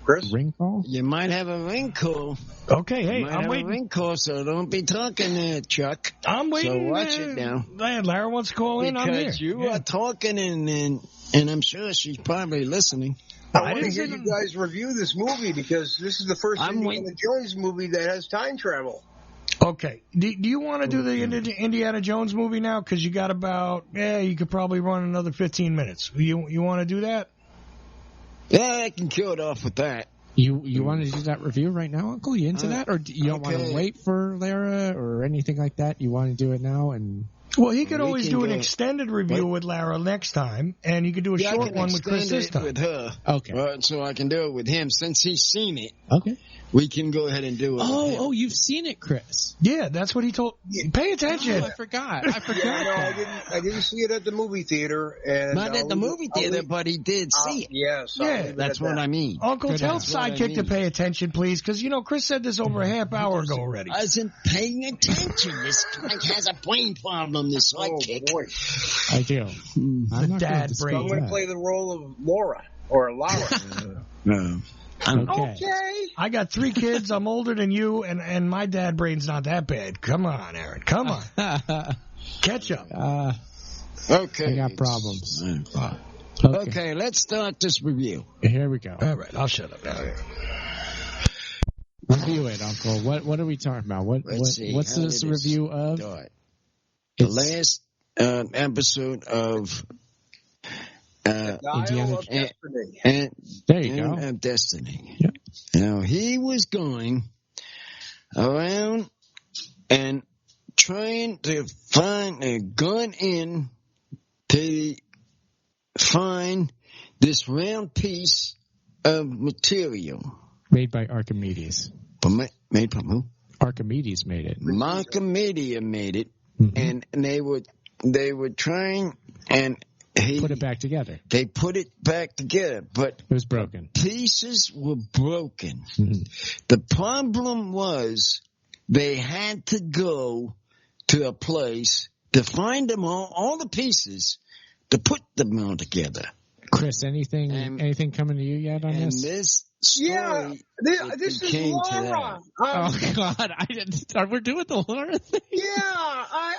Chris? Ring call? You might have a ring call. Okay, hey, I'm waiting. A ring call, so don't be talking there, Chuck. I'm waiting. So watch it now. Lara wants to call in. I'm here. Because you are talking, and I'm sure she's probably listening. I want to hear you guys review this movie because this is the first Indiana Jones movie that has time travel. Okay. Do you want to do the Indiana Jones movie now? Because you got you could probably run another 15 minutes. You want to do that? Yeah, I can kill it off with that. You want to do that review right now, Uncle? You into that? Or do you don't want to wait for Lara or anything like that? You want to do it now? Well, he could always do an extended review with Lara next time, and you could do a short one with Chris this time. With her. Okay. So I can do it with him. Since he's seen it, okay, we can go ahead and do it. Oh, you've seen it, Chris. Yeah, that's what he told. Pay attention. Oh, I forgot. I didn't see it at the movie theater. And not at the movie theater, but he did see it. Yes. Yeah, that's what I mean. Uncle, tell Sidekick to pay attention, please, because, Chris said this over a half hour ago already. I wasn't paying attention. This guy has a brain problem, this Sidekick. Boy. I do. I'm not dad brain. I'm going to play the role of Laura or Lara. No. Okay. I got 3 kids. I'm older than you, and my dad brain's not that bad. Come on, Aaron. Come on. Catch up. Okay. I got problems. Okay, let's start this review. Here we go. All right, I'll shut up now. Review it, Uncle. What are we talking about? What's this review of? The last episode of Indiana Destiny. There you go. Destiny. Yep. Now, he was going around and trying to find a gun in to find this round piece of material. Made by Archimedes. Made from who? Archimedes made it. Archimedes made it. Mm-hmm. And they were trying, and he put it back together. They put it back together, but it was broken. Pieces were broken. Mm-hmm. The problem was they had to go to a place to find them all the pieces to put them all together. Chris, anything coming to you yet on this? And this story, this is Laura. Oh God, we're doing the Laura thing. Yeah,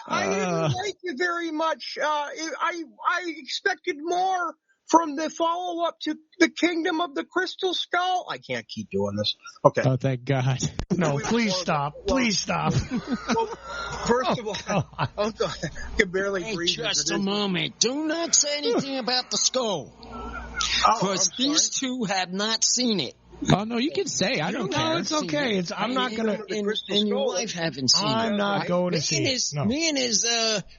I didn't like it very much. I expected more from the follow up to the Kingdom of the Crystal Skull. I can't keep doing this. Okay. Oh, thank God. No, please stop. Please stop. Well, first of all, I can barely breathe. Just a moment. Do not say anything about the skull. Because these two have not seen it. Oh, no, you can say. I don't care. No, it's okay. I'm not going to. And your wife haven't seen it. I'm not going to see it. No. Me and his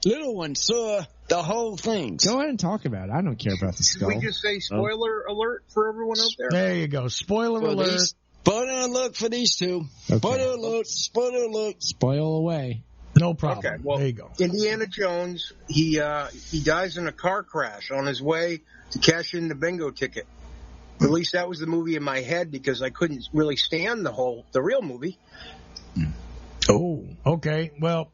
little one saw the whole thing. Go ahead and talk about it. I don't care about the skull. Can we just say spoiler alert for everyone out there? There you go. Spoiler alert. Spoiler alert for these two. Okay. Spoiler alert. Spoiler alert. Spoil away. No problem. Okay, well, there you go. Indiana Jones, he dies in a car crash on his way to cash in the bingo ticket. At least that was the movie in my head because I couldn't really stand the real movie. Oh, okay. Well,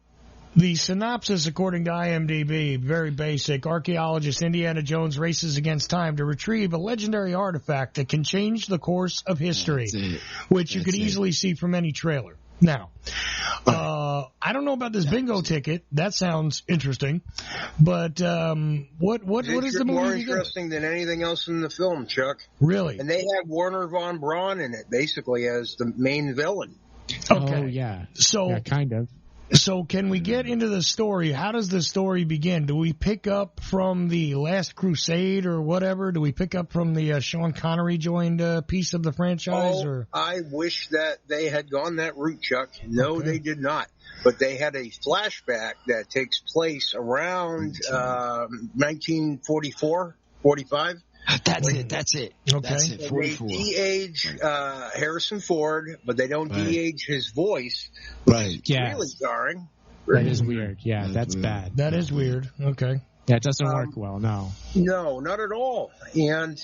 the synopsis, according to IMDb, very basic. Archaeologist Indiana Jones races against time to retrieve a legendary artifact that can change the course of history, which you could easily see from any trailer. Now, I don't know about this bingo ticket. That sounds interesting, but what is the movie? More interesting than anything else in the film, Chuck. Really? And they have Werner von Braun in it, basically as the main villain. Okay. Oh, yeah. So yeah, kind of. So can we get into the story? How does the story begin? Do we pick up from the Last Crusade or whatever? Do we pick up from the Sean Connery joined piece of the franchise? Or I wish that they had gone that route, Chuck. No, they did not. But they had a flashback that takes place around 1944, 45. That's it. Okay. That's it. 44. They de-age Harrison Ford, but they don't de-age his voice. Right. Yeah. Really jarring. That is weird. Yeah, that's bad. That is weird. Okay. Yeah, it doesn't work well, no. No, not at all. And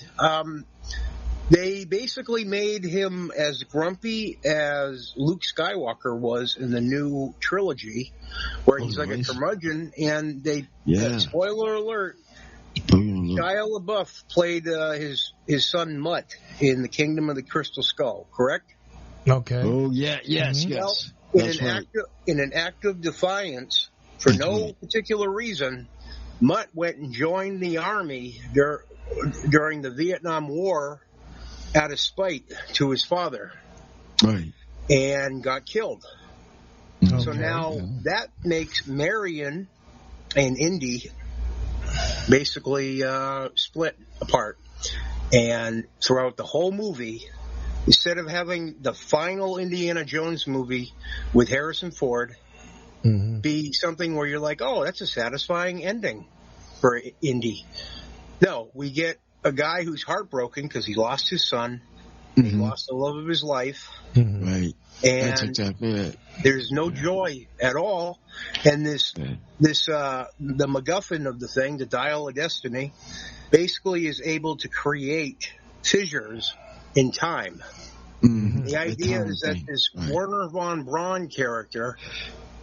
they basically made him as grumpy as Luke Skywalker was in the new trilogy, where he's like a curmudgeon, and they, spoiler alert, Shia LaBeouf played his son Mutt in The Kingdom of the Crystal Skull, correct? Okay. Oh, yeah, yes. In an act of defiance, for no particular reason, Mutt went and joined the army during the Vietnam War out of spite to his father. Right. And got killed. Okay. So now that makes Marion and Indy basically split apart. And throughout the whole movie, instead of having the final Indiana Jones movie with Harrison Ford be something where you're like, oh, that's a satisfying ending for Indy. No, we get a guy who's heartbroken because he lost his son, he lost the love of his life, Right. and That's exactly it. there's no joy at all. And the MacGuffin of the thing, the Dial of Destiny, basically is able to create fissures in time. The idea is that this Werner von Braun character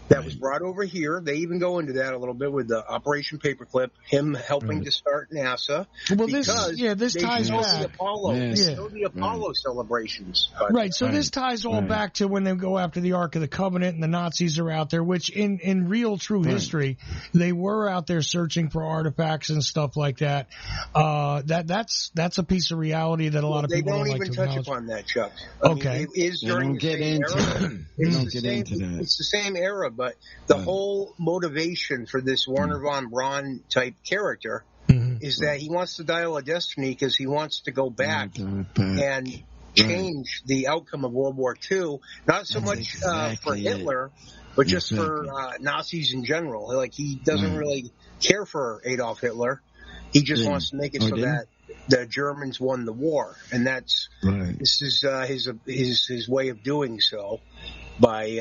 that was brought over here, they even go into that a little bit with the Operation Paperclip, him helping to start NASA. Well, this ties back. The Apollo celebrations. Right, so this ties all back to when they go after the Ark of the Covenant and the Nazis are out there, which in real true history, they were out there searching for artifacts and stuff like that. That's a piece of reality that a lot of people don't like to acknowledge. They don't even touch upon that, Chuck. Okay. It's the same era, but the whole motivation for this Werner von Braun type character is that he wants the Dial of Destiny because he wants to go back and change the outcome of World War II, not so much for Hitler, but just for Nazis in general. Like, he doesn't really care for Adolf Hitler. He just wants to make it so that the Germans won the war, and this is his way of doing so by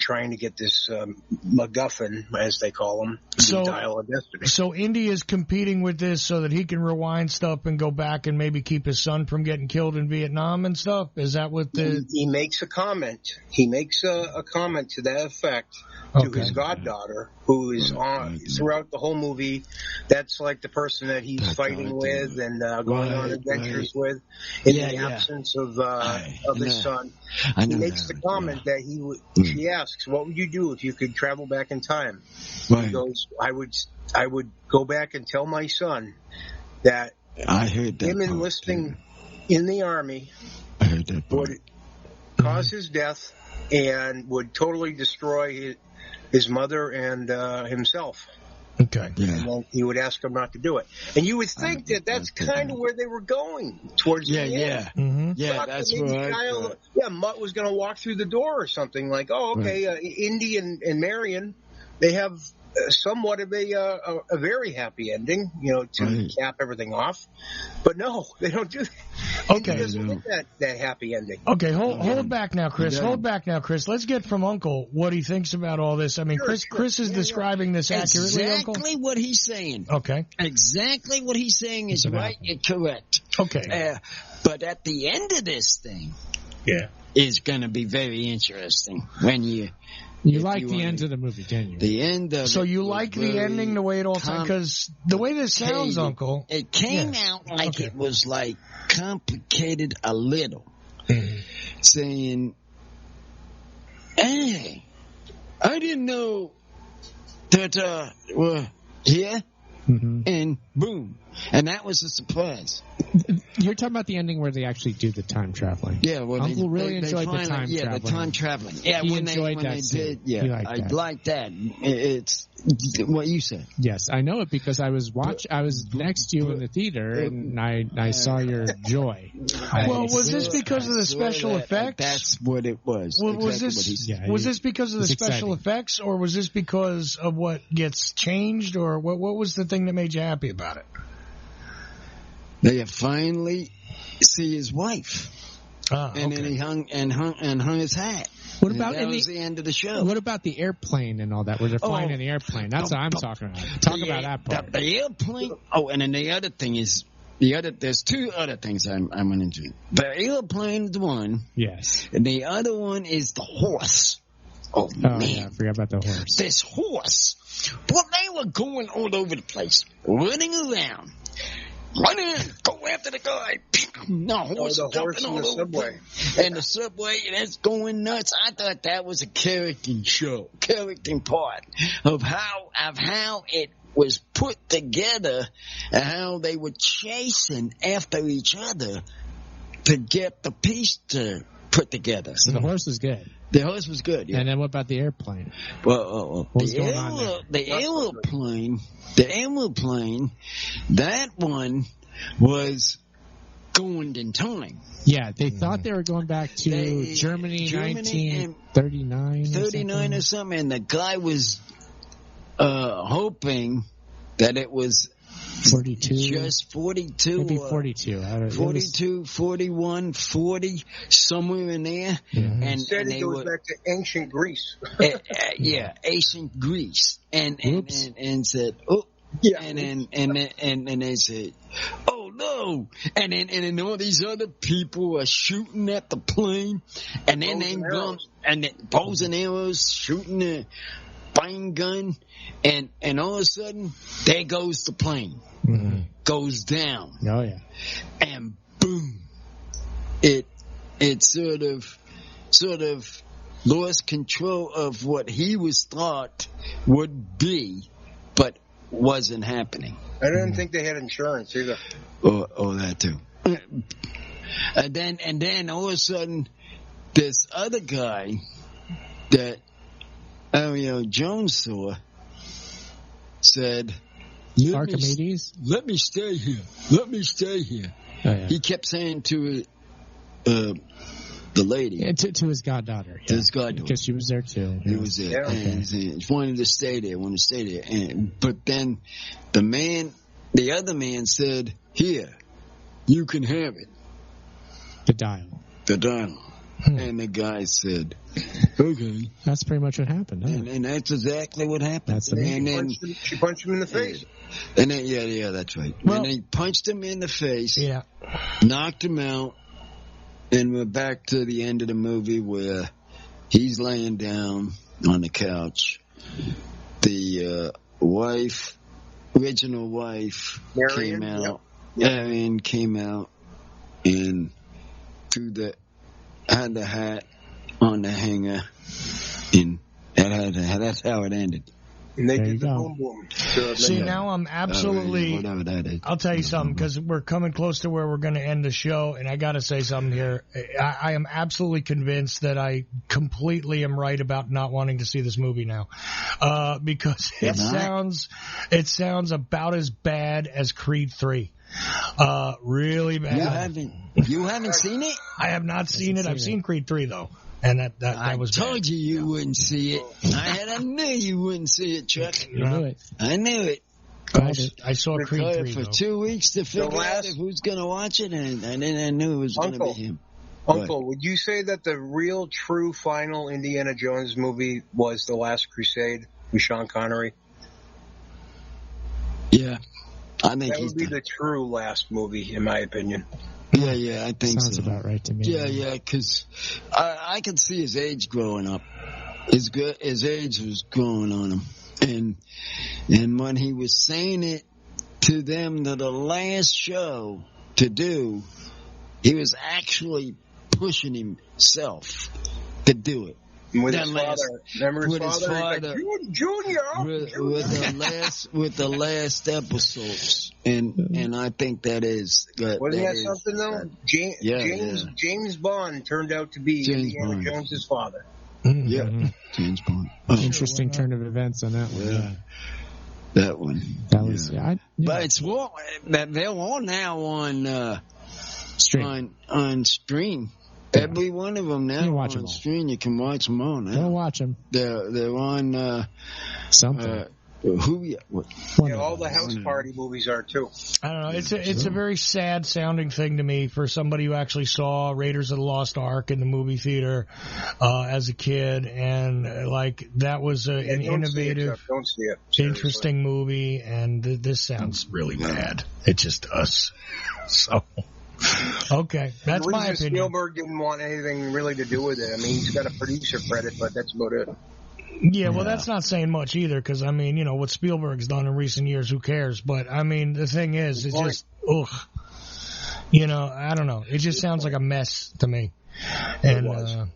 trying to get this MacGuffin, as they call him, the Dial of Destiny. So Indy is competing with this so that he can rewind stuff and go back and maybe keep his son from getting killed in Vietnam and stuff. Is that what he makes a comment? He makes a comment to that effect to his goddaughter, who is on throughout the whole movie. That's like the person that he's fighting with and going on adventures with in the absence of his son. He makes the comment that she asks, "What would you do if you could travel back in time?" He goes, "I would go back and tell my son that him enlisting in the army would cause his death and would totally destroy his mother and himself." Okay. Yeah. And then he would ask him not to do it. And you would think that that's kind of where they were going towards the end. Yeah, that's right. Mutt was going to walk through the door or something like, Indy and Marion, they have somewhat of a very happy ending, to cap everything off. But no, they don't do that. Okay. He doesn't get that happy ending. Okay, hold back now, Chris. Hold back now, Chris. Let's get from Uncle what he thinks about all this. I mean, Chris is describing this accurately, Uncle? Exactly what he's saying. Okay. Exactly what he's saying is right and correct. Okay. But at the end of this thing, is going to be very interesting when you like the end of the movie, didn't you? The end of so you like the ending the way it all sounds? Because the way this sounds, Uncle, it came out like it was like complicated a little, saying, "Hey, I didn't know that we're here," and boom, and that was a surprise. You're talking about the ending where they actually do the time traveling. Yeah, well, Uncle really enjoyed the time traveling. Yeah, the time traveling. Yeah, he when enjoyed they did. Yeah, I like that. It's what you said. Yes, I know it because I was next to you in the theater and I saw your joy. Well, was this because of the special effects? That's what it was. Was this because of the special effects, or was this because of what gets changed, or what was the thing that made you happy about it? They finally see his wife, and then he hung his hat. What about that was the end of the show? What about the airplane and all that? Where they're flying in the airplane? That's what I'm talking about. Talk about that part. The airplane. Oh, and then the other thing is There's two other things I'm going to do. The airplane is one. Yes. And the other one is the horse. Oh man, yeah, I forgot about the horse. This horse. Well, they were going all over the place, running around. Run in, go after the guy. No, horse the horse in the subway. And the subway, that's going nuts. I thought that was a character part of how it was put together and how they were chasing after each other to get the piece to put together. So the horse was good. The horse was good, yeah. And then what about the airplane? Well, the airplane, that one was going in time. Yeah, they thought they were going back to Germany 1939 39 or something, and the guy was hoping that it was 42. Just 42. Maybe 42. 42, 41, 40, somewhere in there. Mm-hmm. And they goes back to ancient Greece. Ancient Greece. And said, oh, yeah. And they said, oh no. And then all these other people are shooting at the plane. And then they go, and bows and arrows, shooting the spine gun, and all of a sudden, there goes the plane. Mm-hmm. Goes down. Oh, yeah. And boom. It sort of lost control of what he was thought would be, but wasn't happening. I didn't think they had insurance either. Oh, that too. And then all of a sudden, this other guy that Jones saw said, Archimedes? Let me stay here. Let me stay here. Oh, yeah. He kept saying to the lady. Yeah, to his goddaughter. Yeah. To his goddaughter. Because she was there too. He was there. Yeah. And he wanted to stay there, but then the other man said, here, you can have it. The dial. And the guy said, okay. That's pretty much what happened. Huh? And that's exactly what happened. That's amazing. She punched him in the face. And then, yeah, that's right. Well, and he punched him in the face, yeah, knocked him out, and we're back to the end of the movie where he's laying down on the couch. The original wife, Marion, came out. Marion came out and had the hat on the hanger, and that's how it ended. And they There did you the go. boom boom. See, now I'm absolutely. Whatever that is. I'll tell you something, because we're coming close to where we're going to end the show, and I got to say something here. I am absolutely convinced that I completely am right about not wanting to see this movie now, because it sounds about as bad as Creed 3. Really bad. You haven't seen it? I have not seen it. I've seen Creed 3 though. And that was told bad. you wouldn't see it. I knew you wouldn't see it, Chuck. You knew it. I knew it. I saw Creed 3 for though. 2 weeks to figure out who's going to watch it, and then I knew it was going to be him. Uncle, would you say that the real, true, final Indiana Jones movie was The Last Crusade with Sean Connery? Yeah, I think that would be the true last movie, in my opinion. Yeah, I think Sounds about right to me. Yeah, because I could see his age growing up. His age was growing on him, and when he was saying it to them to the last show to do, he was actually pushing himself to do it. With his father. Remember his father? Like, Junior! With the last episodes. And I think that is... Wasn't that something, though? James Bond turned out to be Indiana Jones's father. Mm-hmm. Yeah, James Bond. Interesting turn of events on that one. Yeah. That one. That was... But it's they're all now on... stream. Every one of them now on stream. You can watch them all now. Go watch them. They're on something. All the House Party movies are too. I don't know. It's a very sad sounding thing to me for somebody who actually saw Raiders of the Lost Ark in the movie theater as a kid, and that was an innovative, interesting movie. And this sounds really bad. It just does. So. Okay, that's my opinion. Spielberg didn't want anything really to do with it. I mean, he's got a producer credit, but that's about it. Yeah, well, that's not saying much either, because, I mean, what Spielberg's done in recent years, who cares? But, I mean, the thing is, it's just, I don't know. It just sounds like a mess to me. And,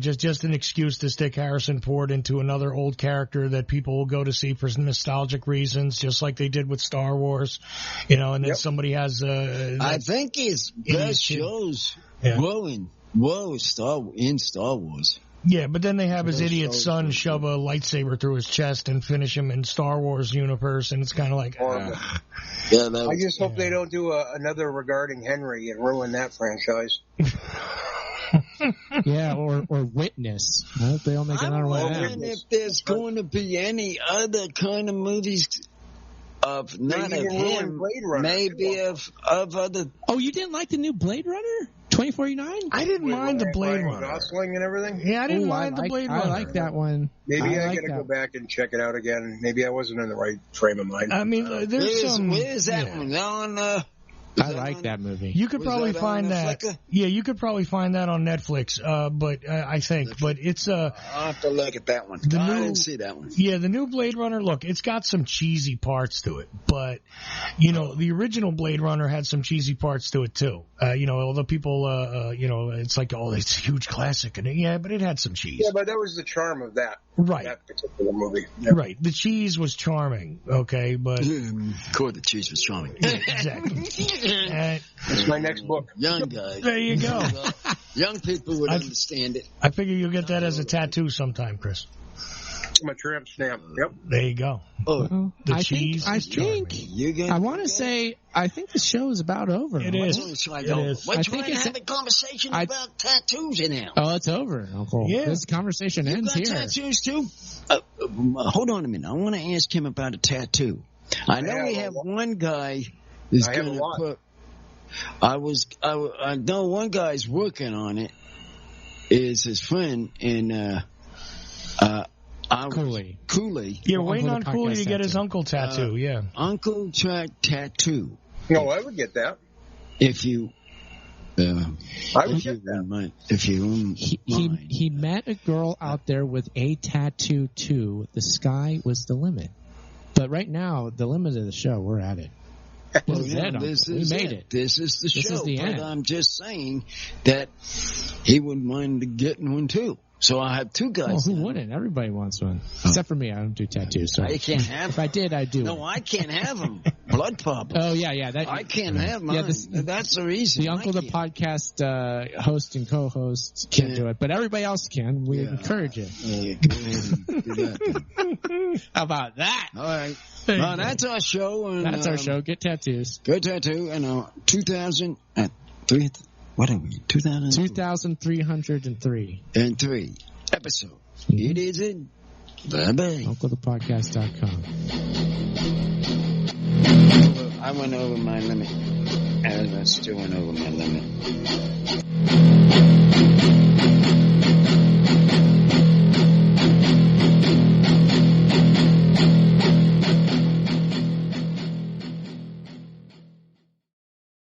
just an excuse to stick Harrison Ford into another old character that people will go to see for nostalgic reasons, just like they did with Star Wars, and then somebody has... I think his best shows were in Star Wars. Yeah, but then they have his idiot son shove a lightsaber through his chest and finish him in Star Wars universe, and it's kind of like... I just hope they don't do another regarding Henry and ruin that franchise. Yeah, or Witness. I hope they don't make another one. I'm wondering if there's going to be any other kind of movies of not of him, maybe of other. Oh, you didn't like the new Blade Runner 2049? I didn't mind the Blade Runner. Gosling and everything. Yeah, I didn't mind the Blade Runner. I like that one. Maybe I gotta go back and check it out again. Maybe I wasn't in the right frame of mind. I mean, where's that one on? I like that movie. You could probably find that. Yeah, you could probably find that on Netflix. But I think, but it's I'll have to look at that one. I didn't see that one. Yeah, the new Blade Runner. Look, it's got some cheesy parts to it, but the original Blade Runner had some cheesy parts to it too. Although people, it's like, oh, it's a huge classic, and yeah, but it had some cheese. Yeah, but that was the charm of that. Right. That particular movie. Yeah. Right. The cheese was charming. Okay, but the cheese was charming. Exactly. That's my next book. Young guys. There you go. Young people would understand it. I figure you'll get that as a tattoo sometime, Chris. My tramp stamp. Yep. There you go. Oh, the cheese. I think I want to say I think the show is about over. It is. We're trying to have a conversation about tattoos in here. Oh, it's over, Uncle. Yeah. This conversation ends here. Tattoos too? Hold on a minute. I want to ask him about a tattoo. I know we have one guy who's going to put. I know one guy's working on it. Is his friend in Cooley. You're waiting on Cooley to get his uncle tattoo, yeah. Uncle tattoo. No, I would get that. If you... I would get that. If you he met a girl out there with a tattoo, too. The sky was the limit. But right now, the limit of the show, we're at it. We made it. This is the show. This is the end. But I'm just saying that he wouldn't mind getting one, too. So I have two guys. Well, who wouldn't? Everybody wants one. Except for me. I don't do tattoos. So I can't have them. If I did, I'd do No, I can't have them. Blood problems. Oh, yeah. I can't have mine. Yeah, that's the reason. The Uncle the Podcast host and co-host can't do it, but everybody else can. We encourage it. How about that? All right. Well, that's our show. And, that's our show. Get tattoos. Get tattoo. And 2003. What are we? 2,303. And 3 episode. Mm-hmm. It is in. Bye-bye. UncleThePodcast.com. I went over my limit. And I still went over my limit.